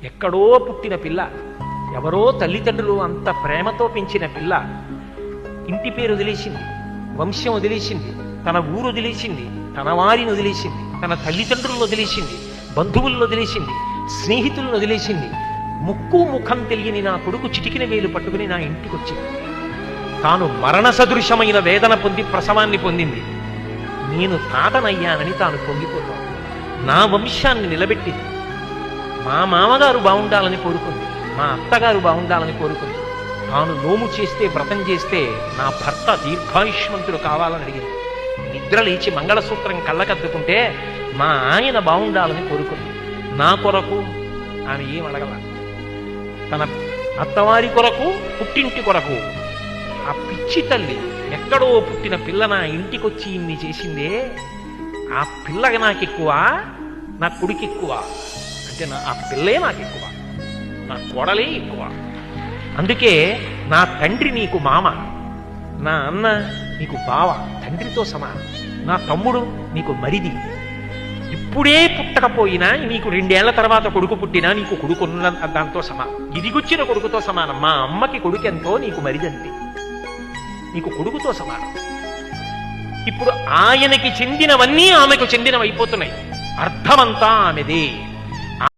ఎక్కడో పుట్టిన పిల్ల, ఎవరో తల్లిదండ్రులు అంత ప్రేమతో పెంచిన పిల్ల ఇంటి పేరు వదిలేసింది, వంశం వదిలేసింది, తన ఊరు వదిలేసింది, తన వారిని వదిలేసింది, తన తల్లిదండ్రులను వదిలేసింది, బంధువులను వదిలేసింది, స్నేహితులను వదిలేసింది. ముక్కు ముఖం తెలియని నా కొడుకు చిటికిన వేలు పట్టుకుని నా ఇంటికి వచ్చింది. తాను మరణ సదృశమైన వేదన పొంది ప్రసవాన్ని పొందింది. నేను తాతనయ్యానని తాను పొంగిపోతాను. నా వంశాన్ని నిలబెట్టింది. మా మామగారు బాగుండాలని కోరుకుంది, మా అత్తగారు బాగుండాలని కోరుకుంది. తాను నోము చేస్తే, వ్రతం చేస్తే నా భర్త దీర్ఘాయుష్మంతుడు కావాలని అడిగింది. నిద్ర లేచి మంగళసూత్రం కళ్ళకద్దుకుంటే మా ఆయన బాగుండాలని కోరుకుంది. నా కొరకు ఆమె ఏం అడగల. తన అత్తవారి కొరకు, పుట్టింటి కొరకు. ఆ పిచ్చి తల్లి ఎక్కడో పుట్టిన పిల్ల నా ఇంటికొచ్చి ఇన్ని చేసిందే, ఆ పిల్లకి నాకు ఎక్కువ, నా కొడుకు ఎక్కువ అంటే ఆ పిల్లే నాకు ఎక్కువ, నా కోడలే ఎక్కువ. అందుకే నా తండ్రి నీకు మామ, నా అన్న నీకు బావ, తండ్రితో సమానం. నా తమ్ముడు నీకు మరిది. ఇప్పుడే పుట్టకపోయినా నీకు 2 ఏళ్ల తర్వాత కొడుకు పుట్టినా నీకు కొడుకున్న దాంతో సమానం, ఇదిగొచ్చిన కొడుకుతో సమానం. మా అమ్మకి కొడుకు ఎంతో నీకు మరిదంతే, నీకు కొడుకుతో సమానం. ఇప్పుడు ఆయనకి చెందినవన్నీ ఆమెకు చెందినవైపోతున్నాయి. అర్థమంతా ఆమెదే.